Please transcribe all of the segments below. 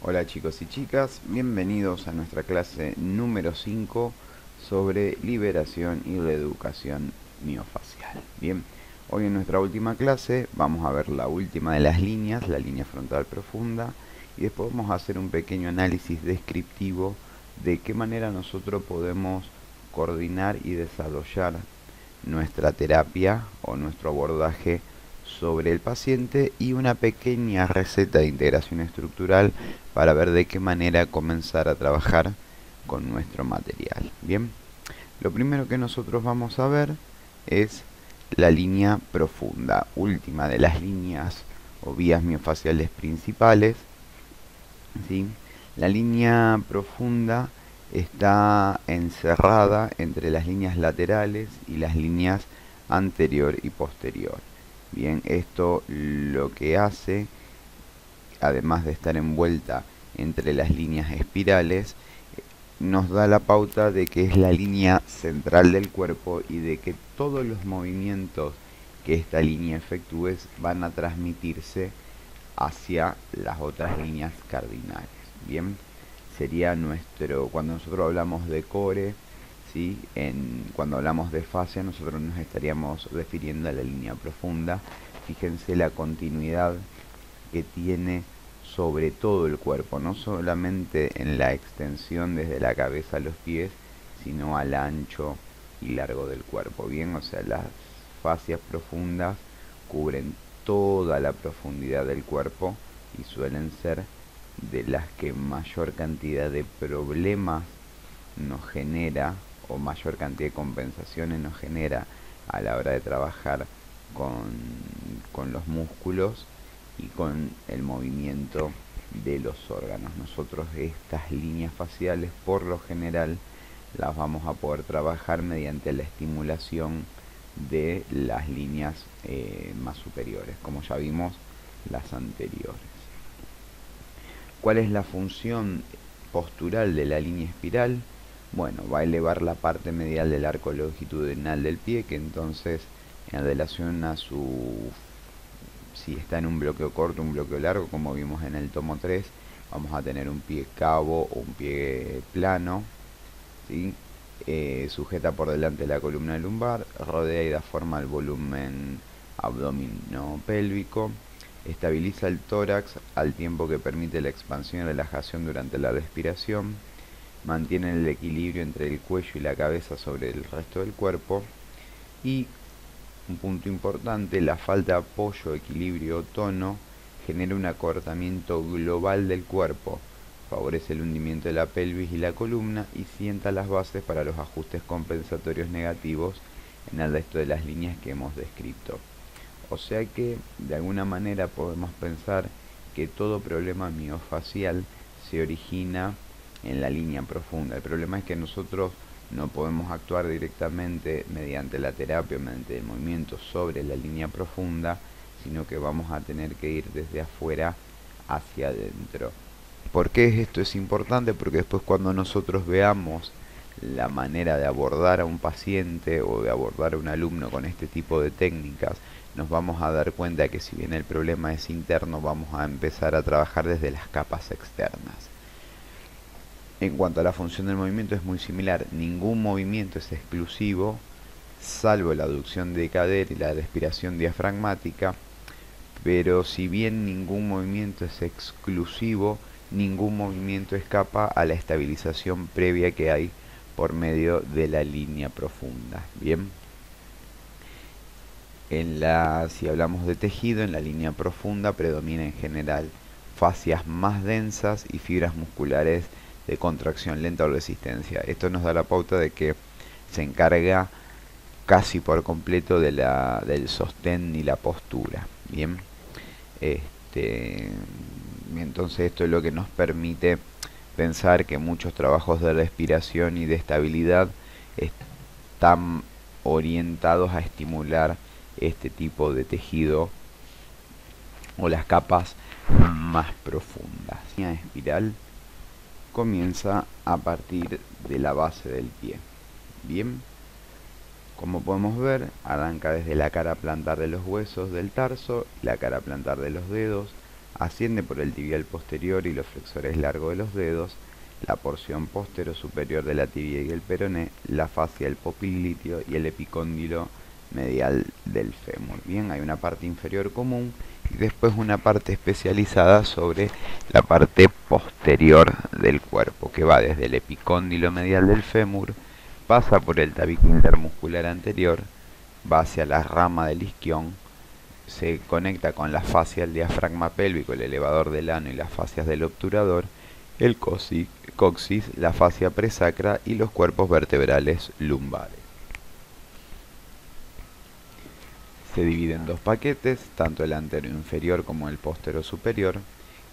Hola chicos y chicas, bienvenidos a nuestra clase número 5 sobre liberación y reeducación miofacial. Bien, hoy en nuestra última clase vamos a ver la última de las líneas, la línea frontal profunda, y después vamos a hacer un pequeño análisis descriptivo de qué manera nosotros podemos coordinar y desarrollar nuestra terapia o nuestro abordaje sobre el paciente y una pequeña receta de integración estructural para ver de qué manera comenzar a trabajar con nuestro material. Bien, lo primero que nosotros vamos a ver es la línea profunda, última de las líneas o vías miofaciales principales, ¿sí? La línea profunda está encerrada entre las líneas laterales y las líneas anterior y posterior. Bien, esto lo que hace, además de estar envuelta entre las líneas espirales, nos da la pauta de que es la línea central del cuerpo y de que todos los movimientos que esta línea efectúe van a transmitirse hacia las otras líneas cardinales. Bien, sería nuestro, cuando nosotros hablamos de core, ¿sí? Cuando hablamos de fascia, nosotros nos estaríamos refiriendo a la línea profunda. Fíjense la continuidad que tiene sobre todo el cuerpo, no solamente en la extensión desde la cabeza a los pies, sino al ancho y largo del cuerpo. Bien, o sea, las fascias profundas cubren toda la profundidad del cuerpo y suelen ser de las que mayor cantidad de problemas nos genera o mayor cantidad de compensaciones nos genera a la hora de trabajar con los músculos y con el movimiento de los órganos. Nosotros estas líneas faciales por lo general las vamos a poder trabajar mediante la estimulación de las líneas más superiores, como ya vimos las anteriores. ¿Cuál es la función postural de la línea espiral? Bueno, va a elevar la parte medial del arco longitudinal del pie, que entonces en relación a si está en un bloqueo corto, un bloqueo largo, como vimos en el tomo 3, vamos a tener un pie cabo o un pie plano, ¿sí? Sujeta por delante la columna lumbar, rodea y da forma al volumen abdominopélvico, estabiliza el tórax al tiempo que permite la expansión y relajación durante la respiración, mantiene el equilibrio entre el cuello y la cabeza sobre el resto del cuerpo y, un punto importante, la falta de apoyo, equilibrio o tono genera un acortamiento global del cuerpo, favorece el hundimiento de la pelvis y la columna y sienta las bases para los ajustes compensatorios negativos en el resto de las líneas que hemos descrito. O sea que, de alguna manera, podemos pensar que todo problema miofacial se origina en la línea profunda. El problema es que nosotros no podemos actuar directamente mediante la terapia, mediante el movimiento sobre la línea profunda, sino que vamos a tener que ir desde afuera hacia adentro. ¿Por qué esto es importante? Porque después cuando nosotros veamos la manera de abordar a un paciente o de abordar a un alumno con este tipo de técnicas, nos vamos a dar cuenta que si bien el problema es interno, vamos a empezar a trabajar desde las capas externas. En cuanto a la función del movimiento es muy similar, ningún movimiento es exclusivo, salvo la aducción de cadera y la respiración diafragmática, pero si bien ningún movimiento es exclusivo, ningún movimiento escapa a la estabilización previa que hay por medio de la línea profunda. Bien, si hablamos de tejido, en la línea profunda predomina en general fascias más densas y fibras musculares de contracción lenta o resistencia. Esto nos da la pauta de que se encarga casi por completo del sostén y la postura. Bien, entonces esto es lo que nos permite pensar que muchos trabajos de respiración y de estabilidad están orientados a estimular este tipo de tejido o las capas más profundas. La línea espiral comienza a partir de la base del pie. Bien, como podemos ver, arranca desde la cara plantar de los huesos del tarso, la cara plantar de los dedos, Asciende por el tibial posterior y los flexores largos de los dedos, la porción postero-superior de la tibia y el peroné, la fascia del popliteo y el epicóndilo medial del fémur. Bien, hay una parte inferior común y después una parte especializada sobre la parte posterior del cuerpo, que va desde el epicóndilo medial del fémur, pasa por el tabique intermuscular anterior, va hacia la rama del isquión, se conecta con la fascia del diafragma pélvico, el elevador del ano y las fascias del obturador, el coxis, la fascia presacra y los cuerpos vertebrales lumbares. Se divide en dos paquetes, tanto el anterior inferior como el posterior superior,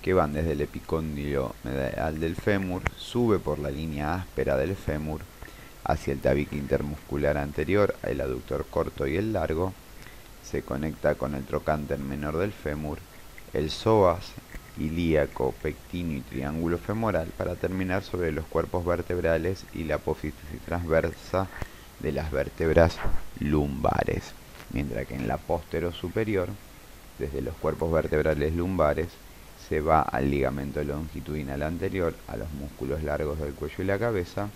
que van desde el epicóndilo medial del fémur, sube por la línea áspera del fémur hacia el tabique intermuscular anterior, el aductor corto y el largo, se conecta con el trocánter menor del fémur, el psoas, ilíaco, pectíneo y triángulo femoral, para terminar sobre los cuerpos vertebrales y la apófisis transversa de las vértebras lumbares. Mientras que en la postero superior, desde los cuerpos vertebrales lumbares, se va al ligamento longitudinal anterior, a los músculos largos del cuello y la cabeza,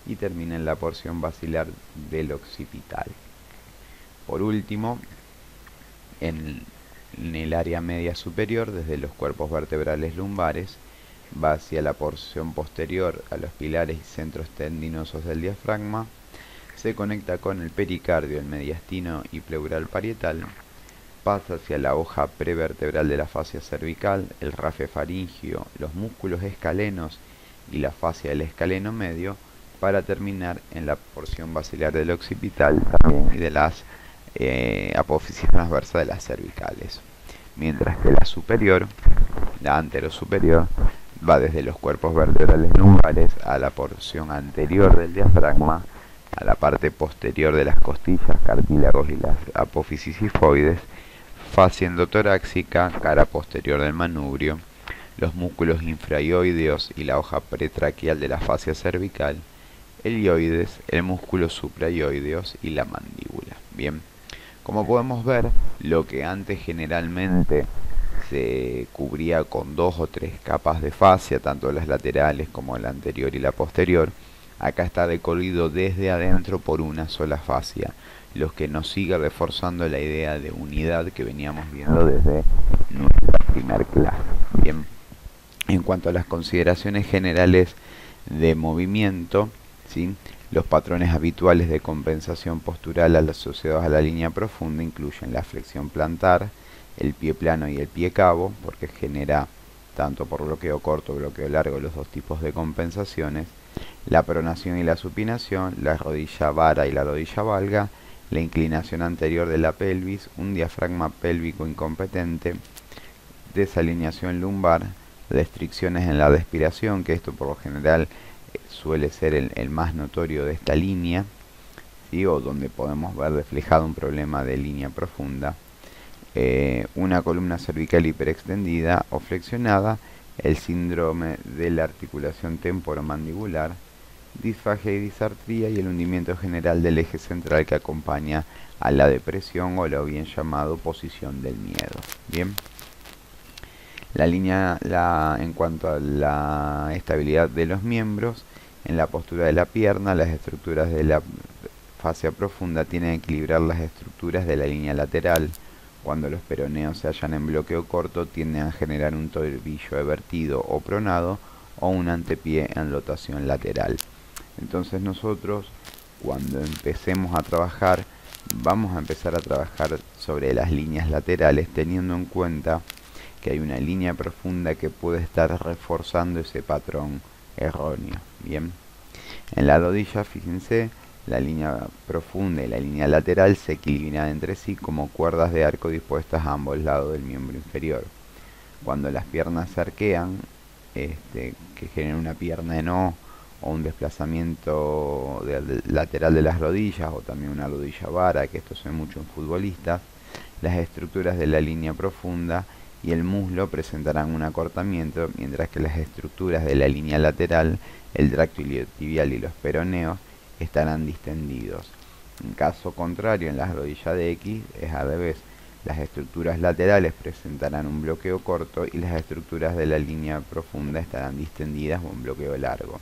y termina en la porción basilar del occipital. Por último, en el área media superior, desde los cuerpos vertebrales lumbares, va hacia la porción posterior, a los pilares y centros tendinosos del diafragma, se conecta con el pericardio, el mediastino y pleural parietal, pasa hacia la hoja prevertebral de la fascia cervical, el rafe faríngeo, los músculos escalenos y la fascia del escaleno medio, para terminar en la porción basilar del occipital también y de las apófisis transversa de las cervicales. Mientras que la superior, la anterosuperior, va desde los cuerpos vertebrales lumbares a la porción anterior del diafragma, a la parte posterior de las costillas, cartílagos y las apófisis sifoides, fascia endotorácica, cara posterior del manubrio, los músculos infraioideos y la hoja pretraquial de la fascia cervical, el ioides, el músculo supraioideos y la mandíbula. Bien, como podemos ver, lo que antes generalmente se cubría con 2 o 3 capas de fascia, tanto las laterales como la anterior y la posterior, acá está recorrido desde adentro por una sola fascia, lo que nos sigue reforzando la idea de unidad que veníamos viendo desde nuestra primer clase. Bien, en cuanto a las consideraciones generales de movimiento, ¿sí?, los patrones habituales de compensación postural asociados a la línea profunda incluyen la flexión plantar, el pie plano y el pie cabo, porque genera tanto por bloqueo corto o bloqueo largo los dos tipos de compensaciones, la pronación y la supinación, la rodilla vara y la rodilla valga, la inclinación anterior de la pelvis, un diafragma pélvico incompetente, desalineación lumbar, restricciones en la respiración, que esto por lo general suele ser el más notorio de esta línea, ¿sí?, o donde podemos ver reflejado un problema de línea profunda, una columna cervical hiperextendida o flexionada, el síndrome de la articulación temporomandibular, disfagia y disartría y el hundimiento general del eje central que acompaña a la depresión o lo bien llamado posición del miedo. Bien, en cuanto a la estabilidad de los miembros, en la postura de la pierna, las estructuras de la fascia profunda tienen que equilibrar las estructuras de la línea lateral. Cuando los peroneos se hallan en bloqueo corto, tienden a generar un tobillo evertido o pronado o un antepié en rotación lateral. Entonces nosotros, cuando empecemos a trabajar, vamos a empezar a trabajar sobre las líneas laterales, teniendo en cuenta que hay una línea profunda que puede estar reforzando ese patrón erróneo. Bien, en la rodilla, fíjense, la línea profunda y la línea lateral se equilibran entre sí como cuerdas de arco dispuestas a ambos lados del miembro inferior. Cuando las piernas se arquean, que genera una pierna en O, o un desplazamiento lateral de las rodillas, o también una rodilla vara, que esto se ve mucho en futbolistas, las estructuras de la línea profunda y el muslo presentarán un acortamiento, mientras que las estructuras de la línea lateral, el tracto iliotibial y los peroneos, estarán distendidos. En caso contrario, en las rodillas de X es al revés. Las estructuras laterales presentarán un bloqueo corto y las estructuras de la línea profunda estarán distendidas o un bloqueo largo.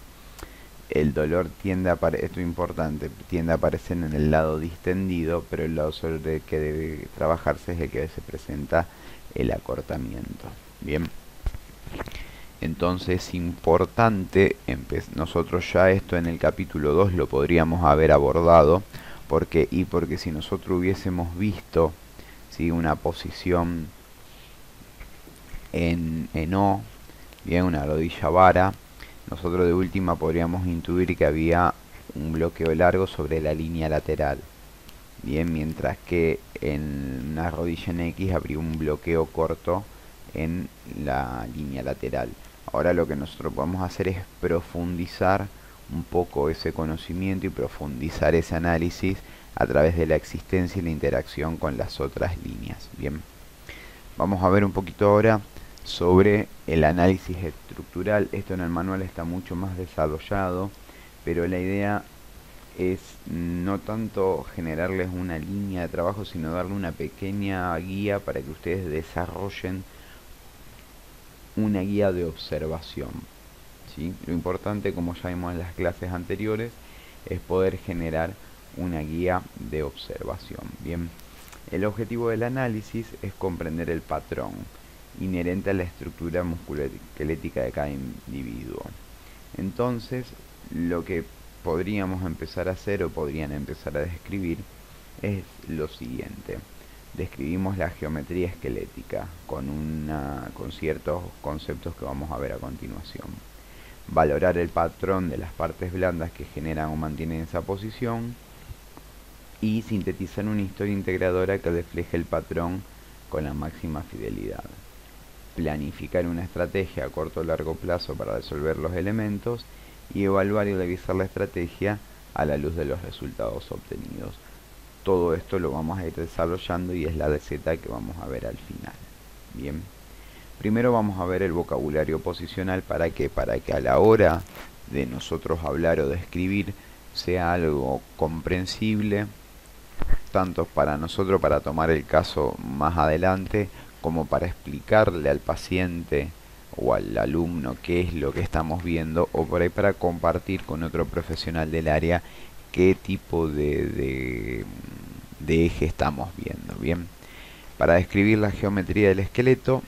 El dolor tiende a esto es importante, tiende a aparecer en el lado distendido, pero el lado sobre el que debe trabajarse es el que se presenta el acortamiento. Bien, entonces es importante, nosotros ya esto en el capítulo 2 lo podríamos haber abordado, porque si nosotros hubiésemos visto, ¿sí?, una posición en O, bien, una rodilla vara, nosotros de última podríamos intuir que había un bloqueo largo sobre la línea lateral. Bien, mientras que en una rodilla en X habría un bloqueo corto en la línea lateral. Ahora lo que nosotros podemos hacer es profundizar un poco ese conocimiento y profundizar ese análisis a través de la existencia y la interacción con las otras líneas. Bien, vamos a ver un poquito ahora sobre el análisis estructural. Esto en el manual está mucho más desarrollado, pero la idea es no tanto generarles una línea de trabajo, sino darle una pequeña guía para que ustedes desarrollen una guía de observación, ¿sí? Lo importante, como ya vimos en las clases anteriores, es poder generar una guía de observación. Bien, el objetivo del análisis es comprender el patrón inherente a la estructura musculoesquelética de cada individuo. Entonces, lo que podríamos empezar a hacer, o podrían empezar a describir, es lo siguiente. Describimos la geometría esquelética con ciertos conceptos que vamos a ver a continuación. Valorar el patrón de las partes blandas que generan o mantienen esa posición, y sintetizar una historia integradora que refleje el patrón con la máxima fidelidad. Planificar una estrategia a corto o largo plazo para resolver los elementos y evaluar y revisar la estrategia a la luz de los resultados obtenidos. Todo esto lo vamos a ir desarrollando y es la receta que vamos a ver al final. Bien, primero vamos a ver el vocabulario posicional. Para que a la hora de nosotros hablar o describir sea algo comprensible, tanto para nosotros para tomar el caso más adelante, como para explicarle al paciente o al alumno qué es lo que estamos viendo, o por ahí para compartir con otro profesional del área qué tipo de eje estamos viendo. Bien, para describir la geometría del esqueleto,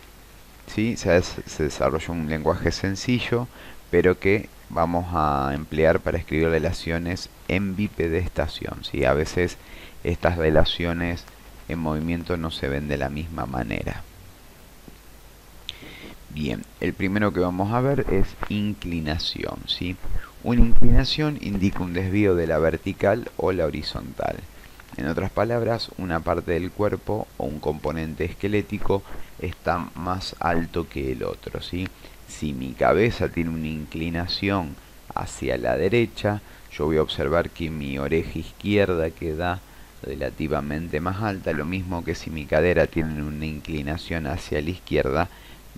¿sí?, se desarrolla un lenguaje sencillo, pero que vamos a emplear para escribir relaciones en bipedestación, ¿sí? A veces estas relaciones en movimiento no se ven de la misma manera. Bien, el primero que vamos a ver es inclinación, ¿sí? Una inclinación indica un desvío de la vertical o la horizontal. En otras palabras, una parte del cuerpo o un componente esquelético está más alto que el otro, ¿sí? Si mi cabeza tiene una inclinación hacia la derecha, yo voy a observar que mi oreja izquierda queda relativamente más alta, lo mismo que si mi cadera tiene una inclinación hacia la izquierda,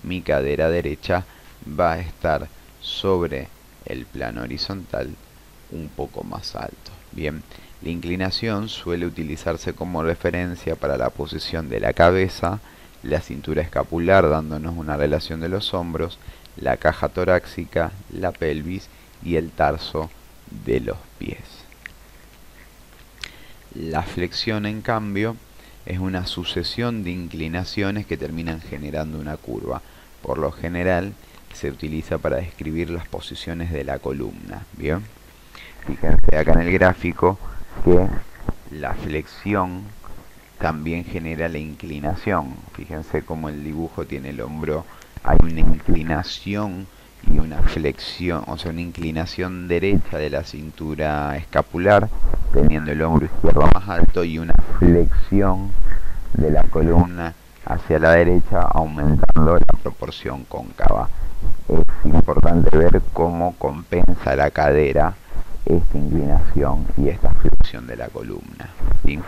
mi cadera derecha va a estar sobre el plano horizontal un poco más alto. Bien, la inclinación suele utilizarse como referencia para la posición de la cabeza, la cintura escapular dándonos una relación de los hombros, la caja torácica, la pelvis y el tarso de los pies. La flexión, en cambio, es una sucesión de inclinaciones que terminan generando una curva. Por lo general se utiliza para describir las posiciones de la columna. Bien, fíjense acá en el gráfico que la flexión también genera la inclinación. Fíjense cómo el dibujo tiene el hombro, hay una inclinación y una flexión, o sea, una inclinación derecha de la cintura escapular, teniendo el hombro izquierdo más alto, y una flexión de la columna hacia la derecha, aumentando la proporción cóncava. Es importante ver cómo compensa la cadera esta inclinación y esta flexión de la columna, ¿sí?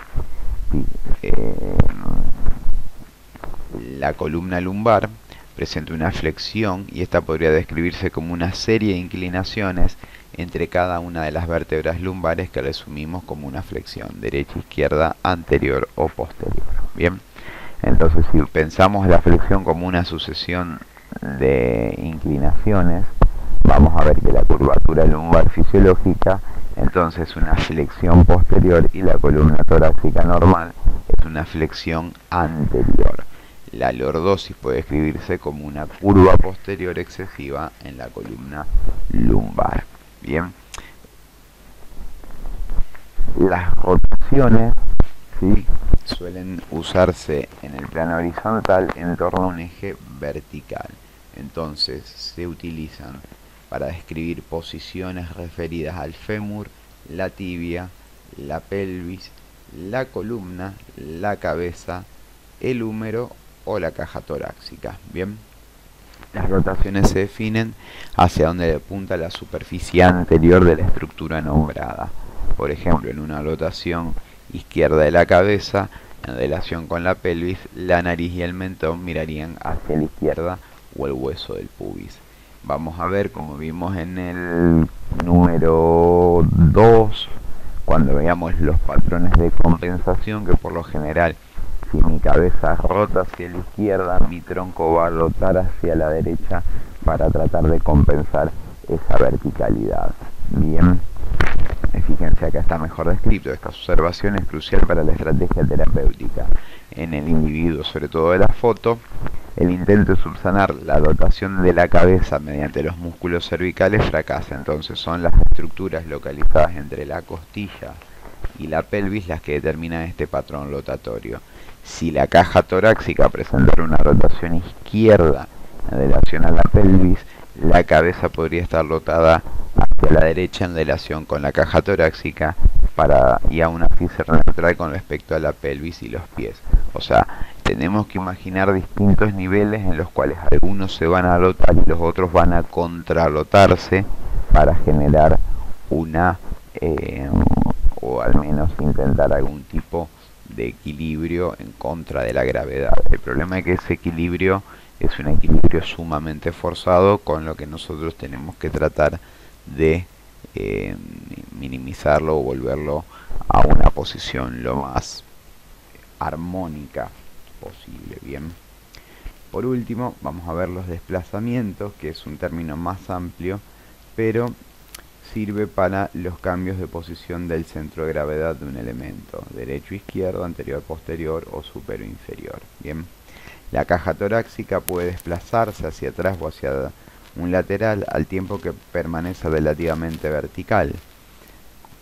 La columna lumbar presenta una flexión y esta podría describirse como una serie de inclinaciones entre cada una de las vértebras lumbares que resumimos como una flexión derecha, izquierda, anterior o posterior. Bien, Entonces, si pensamos la flexión como una sucesión de inclinaciones, vamos a ver que la curvatura lumbar fisiológica, entonces una flexión posterior, y la columna torácica normal es una flexión anterior. La lordosis puede escribirse como una curva posterior excesiva en la columna lumbar. Bien. Las rotaciones, ¿sí?, suelen usarse en el plano horizontal en torno a un eje vertical. Entonces se utilizan para describir posiciones referidas al fémur, la tibia, la pelvis, la columna, la cabeza, el húmero o la caja torácica. Bien, las rotaciones se definen hacia donde apunta la superficie anterior de la estructura nombrada. Por ejemplo, en una rotación izquierda de la cabeza, en relación con la pelvis, la nariz y el mentón mirarían hacia la izquierda o el hueso del pubis. Vamos a ver, como vimos en el número 2, cuando veamos los patrones de compensación, que por lo general, si mi cabeza rota hacia la izquierda, mi tronco va a rotar hacia la derecha para tratar de compensar esa verticalidad. Bien. Fíjense, acá está mejor descrito. Esta observación es crucial para la estrategia terapéutica. En el individuo, sobre todo de la foto, el intento de subsanar la dotación de la cabeza mediante los músculos cervicales fracasa. Entonces son las estructuras localizadas entre la costilla y la pelvis las que determinan este patrón rotatorio. Si la caja torácica presenta una rotación izquierda en relación a la pelvis, la cabeza podría estar rotada hacia la derecha en relación con la caja torácica y aún así ser neutral con respecto a la pelvis y los pies. O sea, tenemos que imaginar distintos niveles en los cuales algunos se van a rotar y los otros van a contrarrotarse para generar una, o al menos intentar algún tipo de equilibrio en contra de la gravedad. El problema es que ese equilibrio es un equilibrio sumamente forzado, con lo que nosotros tenemos que tratar de minimizarlo o volverlo a una posición lo más armónica posible. Bien. Por último, vamos a ver los desplazamientos, que es un término más amplio, pero sirve para los cambios de posición del centro de gravedad de un elemento, derecho, izquierdo, anterior, posterior o superior, inferior. Bien. La caja torácica puede desplazarse hacia atrás o hacia un lateral al tiempo que permanece relativamente vertical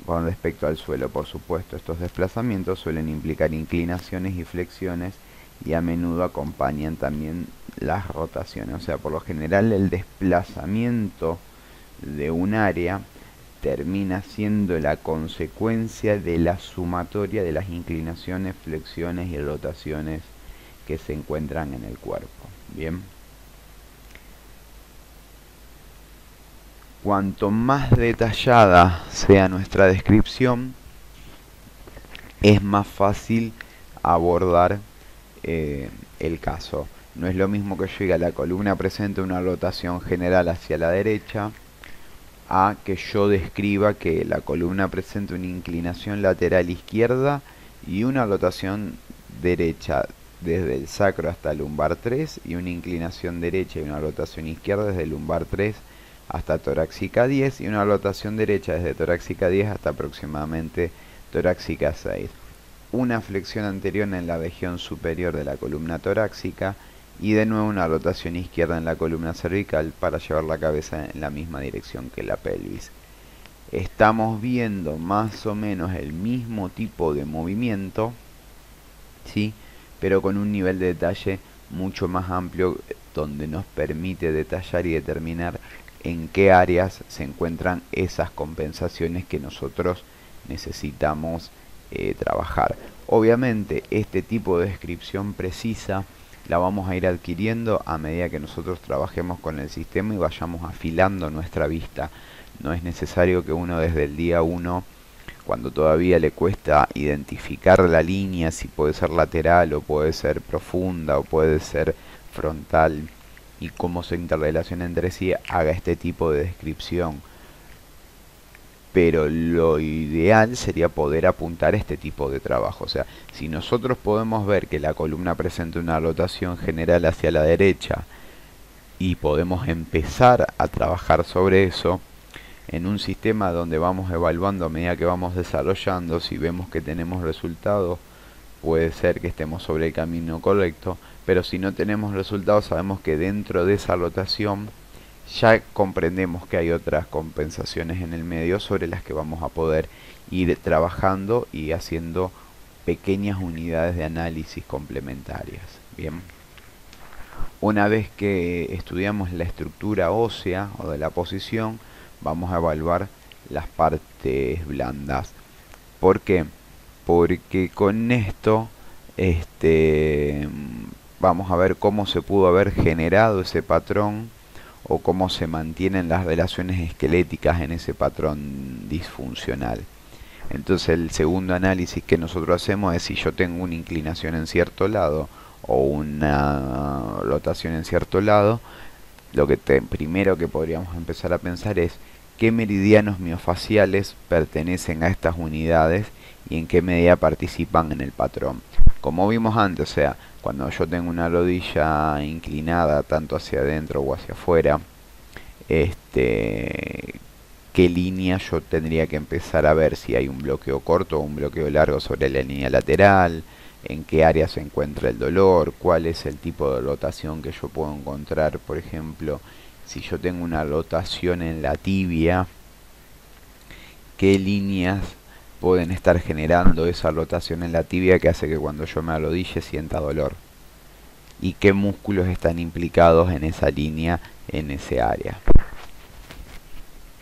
con respecto al suelo. Por supuesto, estos desplazamientos suelen implicar inclinaciones y flexiones y a menudo acompañan también las rotaciones. O sea, por lo general el desplazamiento de un área termina siendo la consecuencia de la sumatoria de las inclinaciones, flexiones y rotaciones que se encuentran en el cuerpo. Bien. Cuanto más detallada sea nuestra descripción, es más fácil abordar el caso. No es lo mismo que yo diga la columna presenta una rotación general hacia la derecha, a que yo describa que la columna presenta una inclinación lateral izquierda y una rotación derecha desde el sacro hasta el lumbar 3 y una inclinación derecha y una rotación izquierda desde el lumbar 3 hasta torácica 10 y una rotación derecha desde torácica 10 hasta aproximadamente torácica 6. Una flexión anterior en la región superior de la columna torácica y de nuevo una rotación izquierda en la columna cervical para llevar la cabeza en la misma dirección que la pelvis. Estamos viendo más o menos el mismo tipo de movimiento, ¿sí?, pero con un nivel de detalle mucho más amplio, donde nos permite detallar y determinar en qué áreas se encuentran esas compensaciones que nosotros necesitamos trabajar. Obviamente este tipo de descripción precisa la vamos a ir adquiriendo a medida que nosotros trabajemos con el sistema y vayamos afilando nuestra vista. No es necesario que uno desde el día 1, cuando todavía le cuesta identificar la línea, si puede ser lateral o puede ser profunda o puede ser frontal y cómo se interrelaciona entre sí, haga este tipo de descripción. pero lo ideal sería poder apuntar este tipo de trabajo. O sea, si nosotros podemos ver que la columna presenta una rotación general hacia la derecha y podemos empezar a trabajar sobre eso, en un sistema donde vamos evaluando a medida que vamos desarrollando, si vemos que tenemos resultados, puede ser que estemos sobre el camino correcto, pero si no tenemos resultados, sabemos que dentro de esa rotación ya comprendemos que hay otras compensaciones en el medio sobre las que vamos a poder ir trabajando y haciendo pequeñas unidades de análisis complementarias. Bien. Una vez que estudiamos la estructura ósea o de la posición, vamos a evaluar las partes blandas. ¿Por qué? Porque con esto vamos a ver cómo se pudo haber generado ese patrón o cómo se mantienen las relaciones esqueléticas en ese patrón disfuncional. Entonces el segundo análisis que nosotros hacemos es si yo tengo una inclinación en cierto lado o una rotación en cierto lado, lo que primero que podríamos empezar a pensar es qué meridianos miofaciales pertenecen a estas unidades y en qué medida participan en el patrón. Como vimos antes, o sea, cuando yo tengo una rodilla inclinada tanto hacia adentro o hacia afuera, qué línea yo tendría que empezar a ver, si hay un bloqueo corto o un bloqueo largo sobre la línea lateral, en qué área se encuentra el dolor, cuál es el tipo de rotación que yo puedo encontrar. Por ejemplo, si yo tengo una rotación en la tibia, qué líneas pueden estar generando esa rotación en la tibia que hace que cuando yo me arrodille sienta dolor, y qué músculos están implicados en esa línea, en ese área.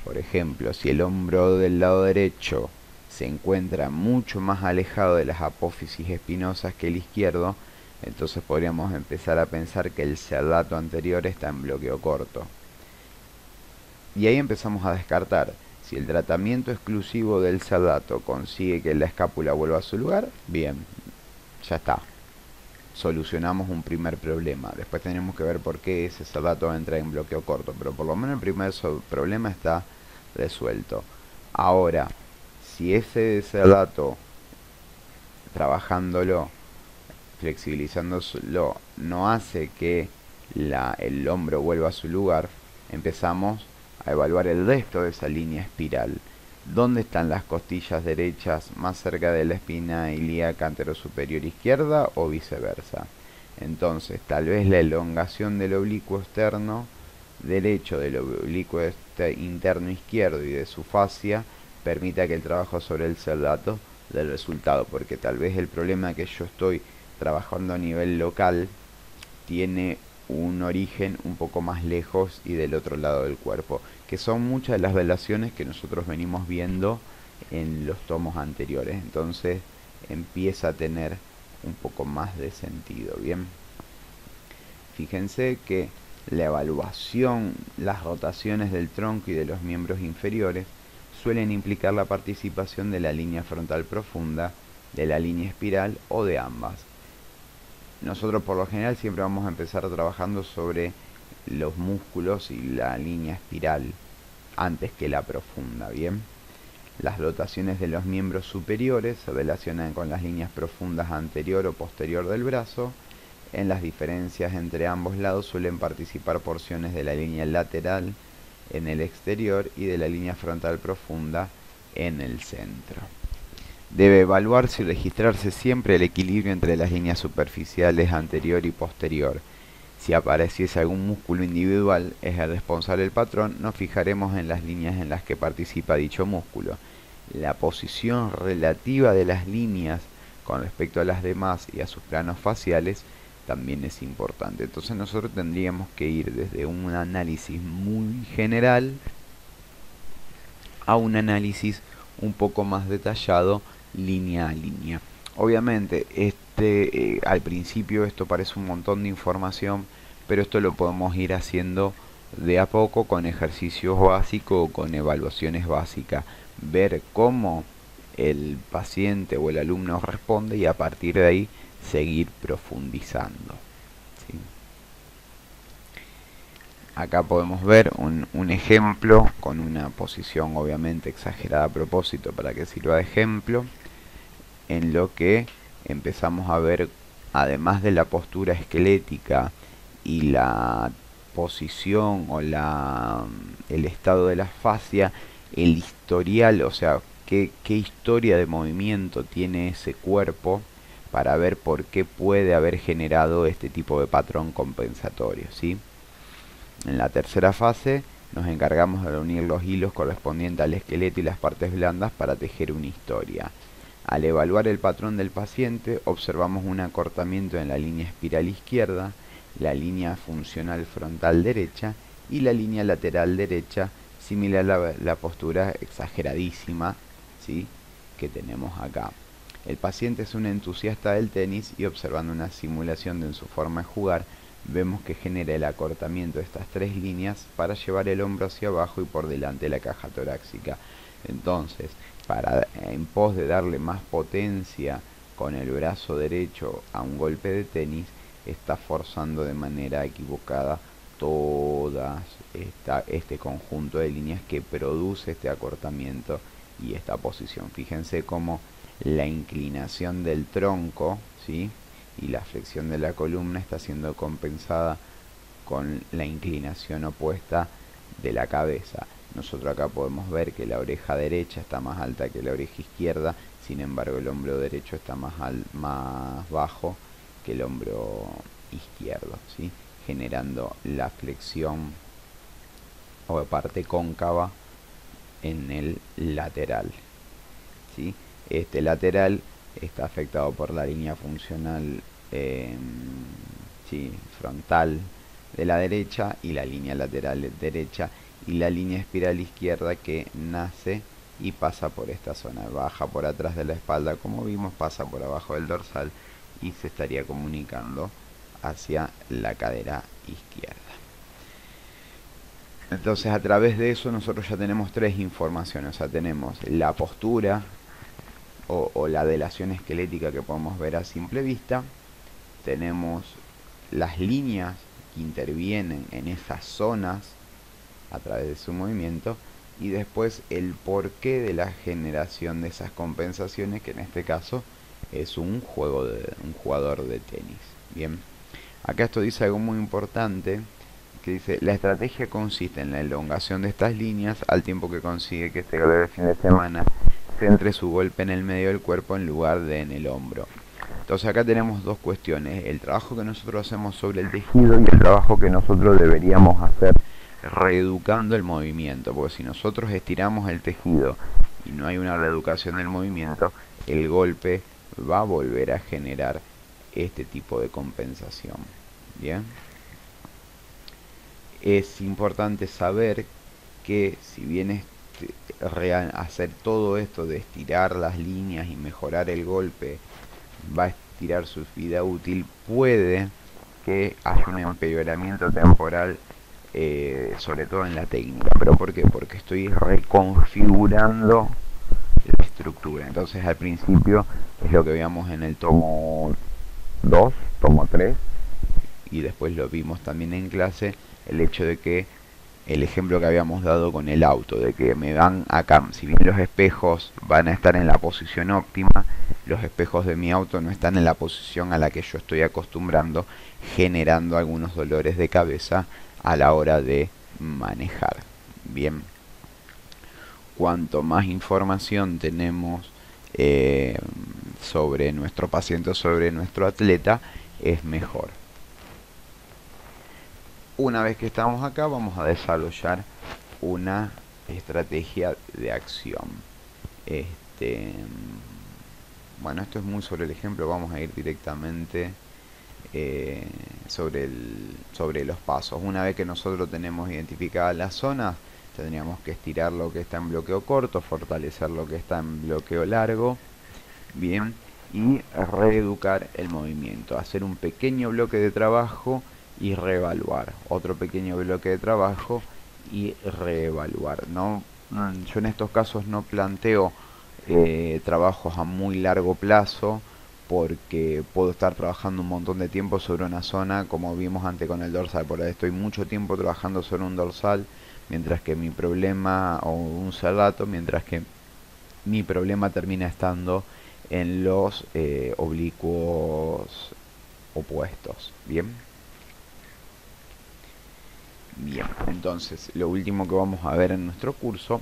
Por ejemplo, si el hombro del lado derecho se encuentra mucho más alejado de las apófisis espinosas que el izquierdo, entonces podríamos empezar a pensar que el cerdato anterior está en bloqueo corto. Y ahí empezamos a descartar. Si el tratamiento exclusivo del cerdato consigue que la escápula vuelva a su lugar, bien, ya está. Solucionamos un primer problema. Después tenemos que ver por qué ese cerdato entra en bloqueo corto, pero por lo menos el primer problema está resuelto. Ahora, si ese cerdato, trabajándolo, flexibilizándolo, no hace que el hombro vuelva a su lugar, empezamos a evaluar el resto de esa línea espiral. ¿Dónde están las costillas derechas más cerca de la espina ilíaca anterosuperior izquierda o viceversa? Entonces, tal vez la elongación del oblicuo externo derecho, del oblicuo interno izquierdo y de su fascia permita que el trabajo sobre el cerdato dé el resultado, porque tal vez el problema que yo estoy trabajando a nivel local tiene un origen un poco más lejos y del otro lado del cuerpo, que son muchas de las relaciones que nosotros venimos viendo en los tomos anteriores. Entonces empieza a tener un poco más de sentido. Bien, fíjense que la evaluación, las rotaciones del tronco y de los miembros inferiores suelen implicar la participación de la línea frontal profunda, de la línea espiral o de ambas. Nosotros por lo general siempre vamos a empezar trabajando sobre los músculos y la línea espiral antes que la profunda. Bien, las rotaciones de los miembros superiores se relacionan con las líneas profundas anterior o posterior del brazo. En las diferencias entre ambos lados suelen participar porciones de la línea lateral en el exterior y de la línea frontal profunda en el centro. Debe evaluarse y registrarse siempre el equilibrio entre las líneas superficiales anterior y posterior. Si apareciese algún músculo individual, es el responsable del patrón, nos fijaremos en las líneas en las que participa dicho músculo. La posición relativa de las líneas con respecto a las demás y a sus planos faciales también es importante. Entonces nosotros tendríamos que ir desde un análisis muy general a un análisis un poco más detallado, línea a línea. Obviamente al principio esto parece un montón de información, pero esto lo podemos ir haciendo de a poco con ejercicios básicos o con evaluaciones básicas, ver cómo el paciente o el alumno responde y a partir de ahí seguir profundizando. ¿Sí? Acá podemos ver un ejemplo con una posición obviamente exagerada a propósito para que sirva de ejemplo, en lo que empezamos a ver, además de la postura esquelética y la posición o el estado de la fascia, el historial, o sea, qué historia de movimiento tiene ese cuerpo para ver por qué puede haber generado este tipo de patrón compensatorio, ¿sí? En la tercera fase nos encargamos de unir los hilos correspondientes al esqueleto y las partes blandas para tejer una historia. Al evaluar el patrón del paciente, observamos un acortamiento en la línea espiral izquierda, la línea funcional frontal derecha y la línea lateral derecha, similar a la postura exageradísima, ¿sí?, que tenemos acá. El paciente es un entusiasta del tenis y observando una simulación de su forma de jugar, vemos que genera el acortamiento de estas tres líneas para llevar el hombro hacia abajo y por delante de la caja torácica. Entonces, en pos de darle más potencia con el brazo derecho a un golpe de tenis, está forzando de manera equivocada todas este conjunto de líneas que produce este acortamiento y esta posición. Fíjense cómo la inclinación del tronco, ¿sí?, y la flexión de la columna está siendo compensada con la inclinación opuesta de la cabeza. Nosotros acá podemos ver que la oreja derecha está más alta que la oreja izquierda, sin embargo el hombro derecho está más bajo que el hombro izquierdo, ¿sí?, generando la flexión o parte cóncava en el lateral, ¿sí? Este lateral está afectado por la línea funcional sí, frontal de la derecha y la línea lateral derecha y la línea espiral izquierda que nace y pasa por esta zona, baja por atrás de la espalda como vimos, pasa por abajo del dorsal y se estaría comunicando hacia la cadera izquierda. Entonces a través de eso nosotros ya tenemos tres informaciones, o sea, tenemos la postura o la delación esquelética que podemos ver a simple vista, tenemos las líneas que intervienen en esas zonas a través de su movimiento y después el porqué de la generación de esas compensaciones, que en este caso es un jugador de tenis. Bien, acá esto dice algo muy importante, que dice: la estrategia consiste en la elongación de estas líneas al tiempo que consigue que este golpe de fin de semana centre su golpe en el medio del cuerpo en lugar de en el hombro. Entonces acá tenemos dos cuestiones: el trabajo que nosotros hacemos sobre el tejido y el trabajo que nosotros deberíamos hacer reeducando el movimiento, porque si nosotros estiramos el tejido y no hay una reeducación del movimiento, el golpe va a volver a generar este tipo de compensación. Bien, es importante saber que si bien hacer todo esto de estirar las líneas y mejorar el golpe va a estirar su vida útil, puede que haya un empeoramiento temporal, sobre todo en la técnica. ¿Pero por qué? Porque estoy reconfigurando la estructura. Entonces al principio es lo que veíamos en el tomo 2, tomo 3, y después lo vimos también en clase, el hecho de que el ejemplo que habíamos dado con el auto, de que me van acá, si bien los espejos van a estar en la posición óptima, los espejos de mi auto no están en la posición a la que yo estoy acostumbrando, generando algunos dolores de cabeza a la hora de manejar. Bien, cuanto más información tenemos sobre nuestro paciente, sobre nuestro atleta, es mejor. Una vez que estamos acá, vamos a desarrollar una estrategia de acción. Bueno, esto es muy sobre el ejemplo, vamos a ir directamente sobre los pasos. Una vez que nosotros tenemos identificadas las zonas, tendríamos que estirar lo que está en bloqueo corto, fortalecer lo que está en bloqueo largo, bien, y reeducar el movimiento, hacer un pequeño bloque de trabajo y reevaluar, otro pequeño bloque de trabajo y reevaluar. Yo en estos casos no planteo trabajos a muy largo plazo, porque puedo estar trabajando un montón de tiempo sobre una zona, como vimos antes con el dorsal. Por ahí estoy mucho tiempo trabajando sobre un dorsal, mientras que mi problema, o un serrato, mientras que mi problema termina estando en los oblicuos opuestos. Bien. Bien, entonces lo último que vamos a ver en nuestro curso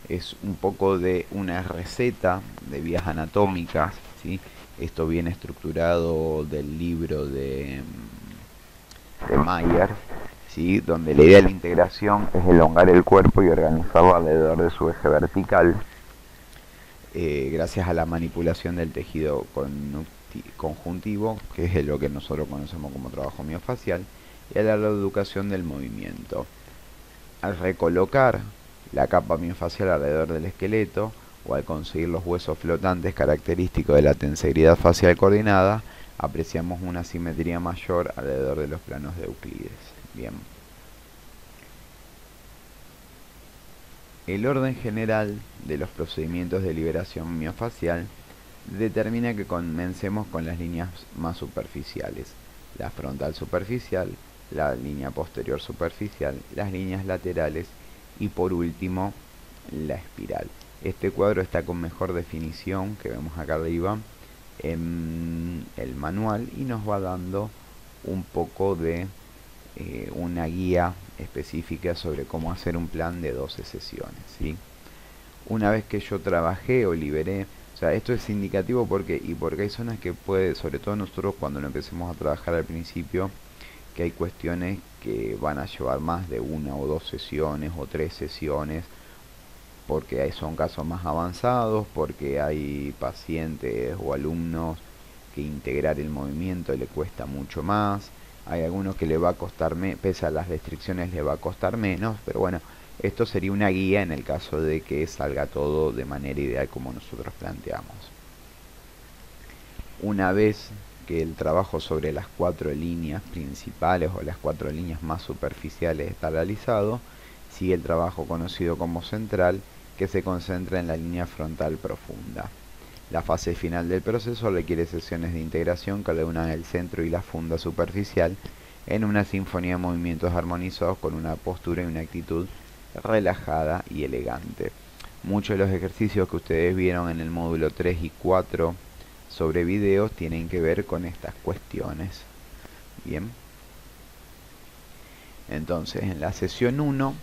es un poco de una receta de vías anatómicas, ¿sí? Esto viene estructurado del libro de Mayer, ¿sí? Donde la idea de la integración es elongar el cuerpo y organizarlo alrededor de su eje vertical, gracias a la manipulación del tejido conjuntivo, que es lo que nosotros conocemos como trabajo miofacial, y a la reeducación del movimiento. Al recolocar la capa miofacial alrededor del esqueleto, o al conseguir los huesos flotantes característicos de la tensegridad facial coordinada, apreciamos una simetría mayor alrededor de los planos de Euclides. Bien. El orden general de los procedimientos de liberación miofacial determina que comencemos con las líneas más superficiales: la frontal superficial, la línea posterior superficial, las líneas laterales y por último la espiral. Este cuadro está con mejor definición, que vemos acá arriba, en el manual, y nos va dando un poco de una guía específica sobre cómo hacer un plan de 12 sesiones, ¿sí? Una vez que yo trabajé o liberé, o sea, esto es indicativo porque hay zonas que puede, sobre todo nosotros cuando lo empecemos a trabajar al principio, que hay cuestiones que van a llevar más de 1 o 2 sesiones o 3 sesiones, porque son casos más avanzados, porque hay pacientes o alumnos que integrar el movimiento le cuesta mucho más. Hay algunos que le va a costar, pese a las restricciones, le va a costar menos, pero bueno, esto sería una guía en el caso de que salga todo de manera ideal como nosotros planteamos. Una vez que el trabajo sobre las 4 líneas principales o las 4 líneas más superficiales está realizado, sigue el trabajo conocido como central, que se concentra en la línea frontal profunda. La fase final del proceso requiere sesiones de integración que reúnan el centro y la funda superficial en una sinfonía de movimientos armonizados con una postura y una actitud relajada y elegante. Muchos de los ejercicios que ustedes vieron en el módulo 3 y 4 sobre videos tienen que ver con estas cuestiones. Bien. Entonces, en la sesión 1,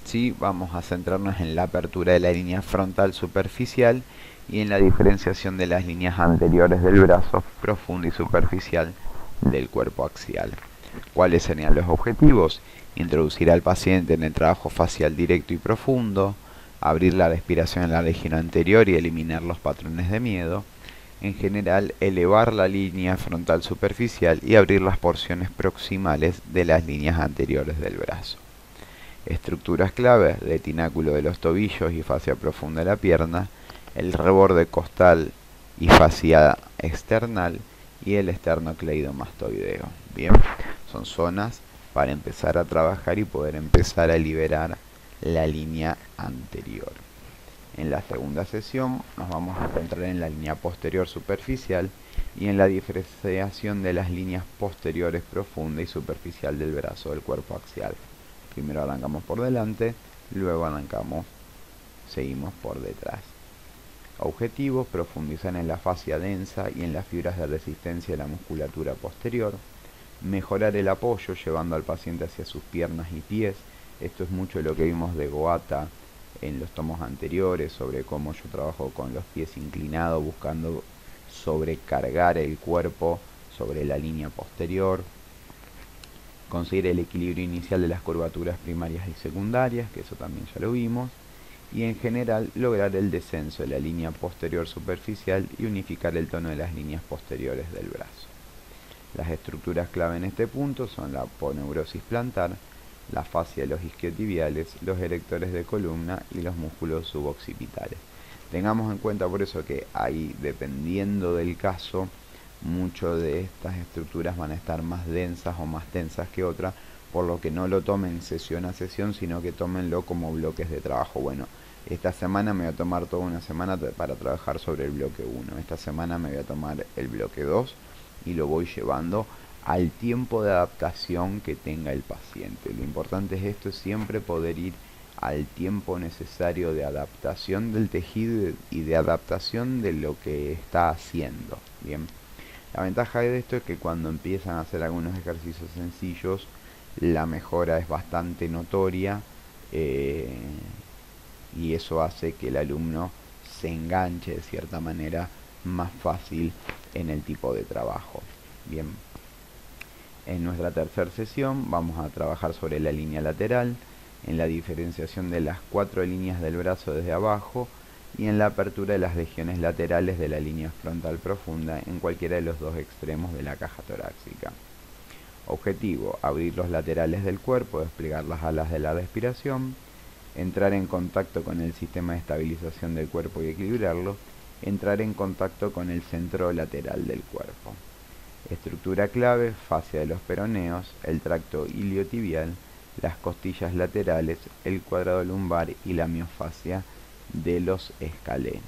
¿sí?, vamos a centrarnos en la apertura de la línea frontal superficial y en la diferenciación de las líneas anteriores del brazo profundo y superficial del cuerpo axial. ¿Cuáles serían los objetivos? Introducir al paciente en el trabajo facial directo y profundo, abrir la respiración en la región anterior y eliminar los patrones de miedo. En general, elevar la línea frontal superficial y abrir las porciones proximales de las líneas anteriores del brazo. Estructuras claves: retináculo de los tobillos y fascia profunda de la pierna, el reborde costal y fascia external y el esternocleidomastoideo. Bien, son zonas para empezar a trabajar y poder empezar a liberar la línea anterior. En la segunda sesión nos vamos a centrar en la línea posterior superficial y en la diferenciación de las líneas posteriores profunda y superficial del brazo del cuerpo axial. Primero arrancamos por delante, luego seguimos por detrás. Objetivos: profundizar en la fascia densa y en las fibras de resistencia de la musculatura posterior. Mejorar el apoyo llevando al paciente hacia sus piernas y pies. Esto es mucho de lo que vimos de Goata en los tomos anteriores, sobre cómo yo trabajo con los pies inclinados, buscando sobrecargar el cuerpo sobre la línea posterior. Conseguir el equilibrio inicial de las curvaturas primarias y secundarias, que eso también ya lo vimos. Y en general lograr el descenso de la línea posterior superficial y unificar el tono de las líneas posteriores del brazo. Las estructuras clave en este punto son la aponeurosis plantar, la fascia de los isquiotibiales, los erectores de columna y los músculos suboccipitales. Tengamos en cuenta por eso que ahí, dependiendo del caso, muchas de estas estructuras van a estar más densas o más tensas que otras, por lo que no lo tomen sesión a sesión, sino que tómenlo como bloques de trabajo. Bueno, esta semana me voy a tomar toda una semana para trabajar sobre el bloque 1. Esta semana me voy a tomar el bloque 2 y lo voy llevando al tiempo de adaptación que tenga el paciente. Lo importante es esto, es siempre poder ir al tiempo necesario de adaptación del tejido y de adaptación de lo que está haciendo. Bien, la ventaja de esto es que cuando empiezan a hacer algunos ejercicios sencillos, la mejora es bastante notoria, y eso hace que el alumno se enganche de cierta manera más fácil en el tipo de trabajo. Bien, en nuestra tercera sesión vamos a trabajar sobre la línea lateral, en la diferenciación de las 4 líneas del brazo desde abajo y en la apertura de las regiones laterales de la línea frontal profunda en cualquiera de los dos extremos de la caja torácica. Objetivo: abrir los laterales del cuerpo, desplegar las alas de la respiración, entrar en contacto con el sistema de estabilización del cuerpo y equilibrarlo, entrar en contacto con el centro lateral del cuerpo. Estructura clave: fascia de los peroneos, el tracto iliotibial, las costillas laterales, el cuadrado lumbar y la miofascia de los escalenos.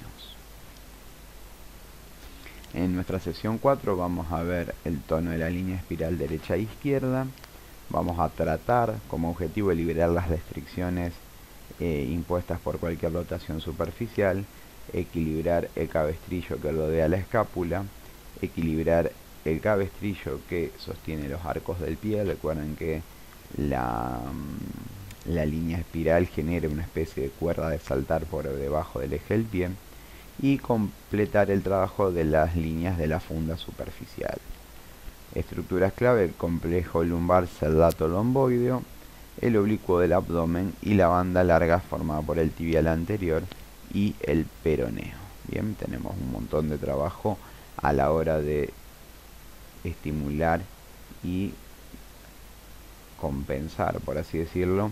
En nuestra sesión 4 vamos a ver el tono de la línea espiral derecha e izquierda. Vamos a tratar como objetivo de liberar las restricciones impuestas por cualquier rotación superficial, equilibrar el cabestrillo que rodea la escápula, equilibrar el cabestrillo que sostiene los arcos del pie. Recuerden que la línea espiral genera una especie de cuerda de saltar por debajo del eje del pie, y completar el trabajo de las líneas de la funda superficial. Estructuras clave: el complejo lumbar cerdato-lomboideo, el oblicuo del abdomen y la banda larga formada por el tibial anterior y el peroneo. Bien, tenemos un montón de trabajo a la hora de estimular y compensar, por así decirlo,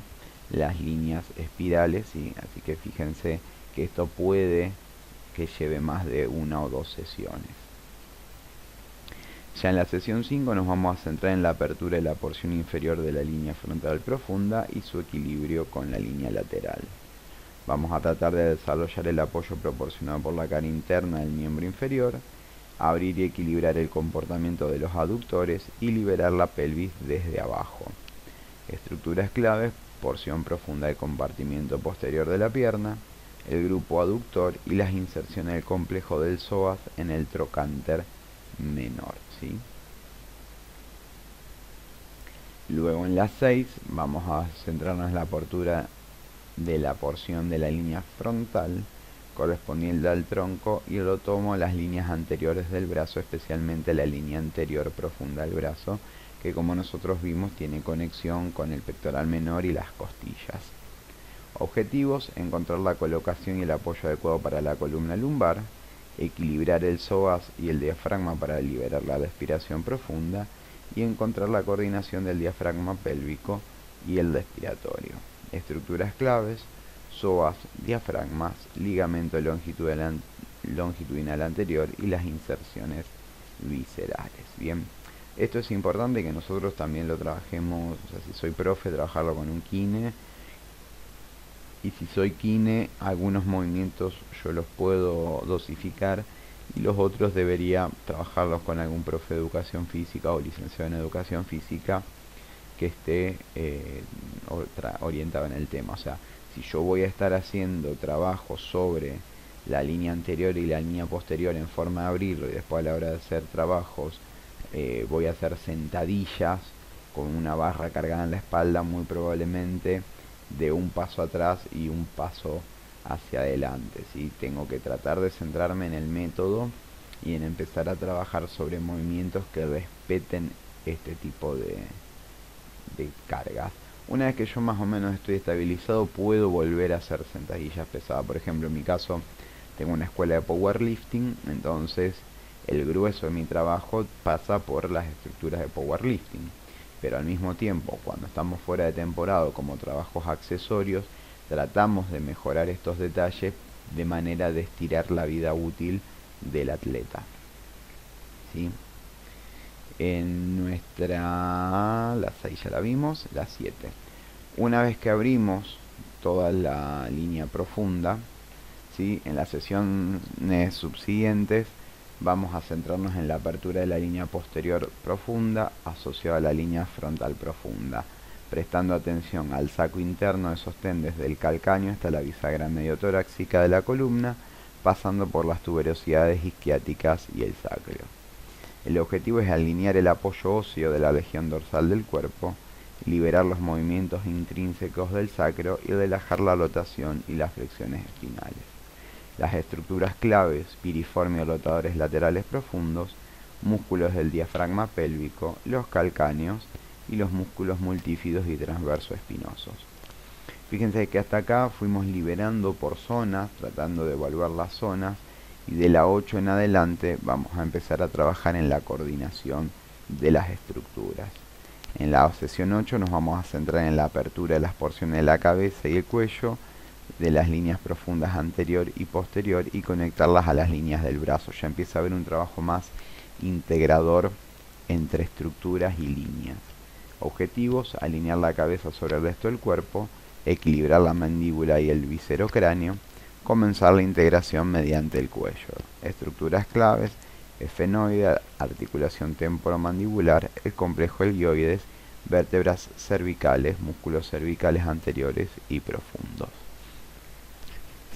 las líneas espirales, ¿sí? Así que fíjense que esto puede que lleve más de una o dos sesiones. Ya en la sesión 5 nos vamos a centrar en la apertura de la porción inferior de la línea frontal profunda y su equilibrio con la línea lateral. Vamos a tratar de desarrollar el apoyo proporcionado por la cara interna del miembro inferior, abrir y equilibrar el comportamiento de los aductores y liberar la pelvis desde abajo. Estructuras claves: porción profunda del compartimiento posterior de la pierna, el grupo aductor y las inserciones del complejo del psoas en el trocánter menor, ¿sí? Luego en la 6 vamos a centrarnos en la apertura de la porción de la línea frontal correspondiente al tronco, y lo tomo las líneas anteriores del brazo, especialmente la línea anterior profunda del brazo, que como nosotros vimos tiene conexión con el pectoral menor y las costillas. Objetivos: encontrar la colocación y el apoyo adecuado para la columna lumbar, equilibrar el psoas y el diafragma para liberar la respiración profunda, y encontrar la coordinación del diafragma pélvico y el respiratorio. Estructuras claves: psoas, diafragmas, ligamento longitudinal anterior y las inserciones viscerales. Bien, esto es importante que nosotros también lo trabajemos. O sea, si soy profe, trabajarlo con un kine, y si soy kine, algunos movimientos yo los puedo dosificar y los otros debería trabajarlos con algún profe de educación física o licenciado en educación física que esté orientado en el tema. O sea, si yo voy a estar haciendo trabajo sobre la línea anterior y la línea posterior en forma de abrirlo, y después a la hora de hacer trabajos voy a hacer sentadillas con una barra cargada en la espalda, muy probablemente de un paso atrás y un paso hacia adelante, ¿sí? Tengo que tratar de centrarme en el método y en empezar a trabajar sobre movimientos que respeten este tipo de cargas. Una vez que yo más o menos estoy estabilizado, puedo volver a hacer sentadillas pesadas. Por ejemplo, en mi caso tengo una escuela de powerlifting, entonces el grueso de mi trabajo pasa por las estructuras de powerlifting. Pero al mismo tiempo, cuando estamos fuera de temporada como trabajos accesorios, tratamos de mejorar estos detalles de manera de estirar la vida útil del atleta, ¿sí? En nuestra... la 6 ya la vimos, la 7. Una vez que abrimos toda la línea profunda, ¿sí? En las sesiones subsiguientes vamos a centrarnos en la apertura de la línea posterior profunda asociada a la línea frontal profunda, prestando atención al saco interno de sostén desde el calcáneo hasta la bisagra mediotorácica de la columna, pasando por las tuberosidades isquiáticas y el sacro. El objetivo es alinear el apoyo óseo de la región dorsal del cuerpo, liberar los movimientos intrínsecos del sacro y relajar la rotación y las flexiones espinales. Las estructuras claves, piriforme y rotadores laterales profundos, músculos del diafragma pélvico, los calcáneos y los músculos multífidos y transverso espinosos. Fíjense que hasta acá fuimos liberando por zonas, tratando de evaluar las zonas, y de la 8 en adelante vamos a empezar a trabajar en la coordinación de las estructuras. En la sesión 8 nos vamos a centrar en la apertura de las porciones de la cabeza y el cuello, de las líneas profundas anterior y posterior, y conectarlas a las líneas del brazo. Ya empieza a haber un trabajo más integrador entre estructuras y líneas. Objetivos: alinear la cabeza sobre el resto del cuerpo, equilibrar la mandíbula y el viscerocráneo, comenzar la integración mediante el cuello. Estructuras claves: efenoide, articulación temporomandibular, el complejo helioides, vértebras cervicales, músculos cervicales anteriores y profundos.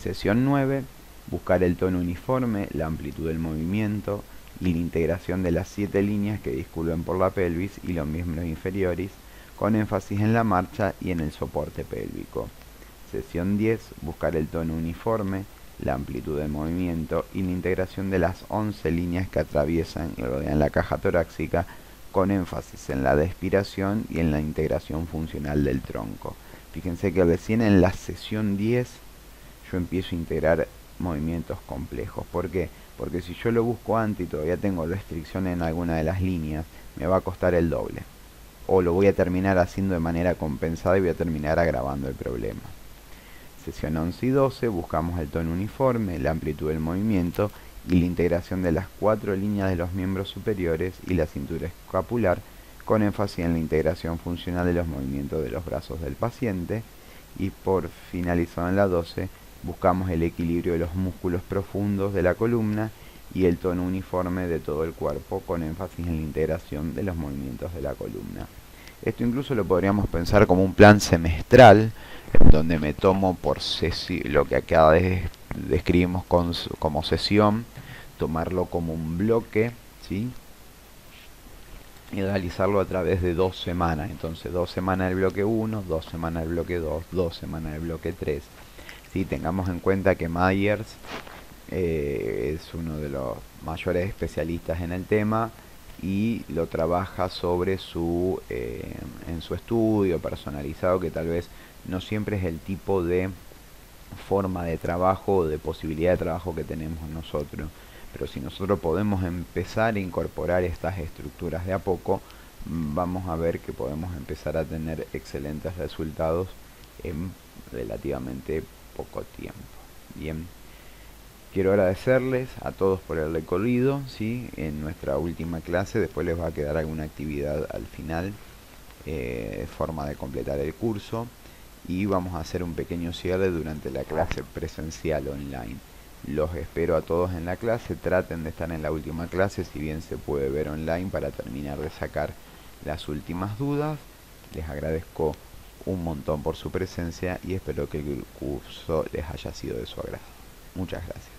Sesión 9. Buscar el tono uniforme, la amplitud del movimiento y la integración de las 7 líneas que discurren por la pelvis y los miembros inferiores, con énfasis en la marcha y en el soporte pélvico. Sesión 10. Buscar el tono uniforme, la amplitud del movimiento y la integración de las 11 líneas que atraviesan y rodean la caja torácica, con énfasis en la respiración y en la integración funcional del tronco. Fíjense que recién en la sesión 10 yo empiezo a integrar movimientos complejos. ¿Por qué? Porque si yo lo busco antes y todavía tengo restricción en alguna de las líneas, me va a costar el doble. O lo voy a terminar haciendo de manera compensada y voy a terminar agravando el problema. Sesión 11 y 12 buscamos el tono uniforme, la amplitud del movimiento y la integración de las 4 líneas de los miembros superiores y la cintura escapular, con énfasis en la integración funcional de los movimientos de los brazos del paciente. Y por finalizado en la 12, buscamos el equilibrio de los músculos profundos de la columna y el tono uniforme de todo el cuerpo, con énfasis en la integración de los movimientos de la columna. Esto incluso lo podríamos pensar como un plan semestral, en donde me tomo por lo que acá describimos como sesión, tomarlo como un bloque, ¿sí? Y realizarlo a través de 2 semanas. Entonces 2 semanas del bloque 1, 2 semanas del bloque 2, 2 semanas del bloque 3. ¿Sí? Tengamos en cuenta que Myers es uno de los mayores especialistas en el tema y lo trabaja sobre en su estudio personalizado, que tal vez no siempre es el tipo de forma de trabajo o de posibilidad de trabajo que tenemos nosotros. Pero si nosotros podemos empezar a incorporar estas estructuras de a poco, vamos a ver que podemos empezar a tener excelentes resultados en relativamente poco tiempo. Bien, quiero agradecerles a todos por el recorrido, ¿sí? En nuestra última clase después les va a quedar alguna actividad al final, forma de completar el curso, y vamos a hacer un pequeño cierre durante la clase presencial online. Los espero a todos en la clase. Traten de estar en la última clase, si bien se puede ver online, para terminar de sacar las últimas dudas. Les agradezco un montón por su presencia y espero que el curso les haya sido de su agrado. Muchas gracias.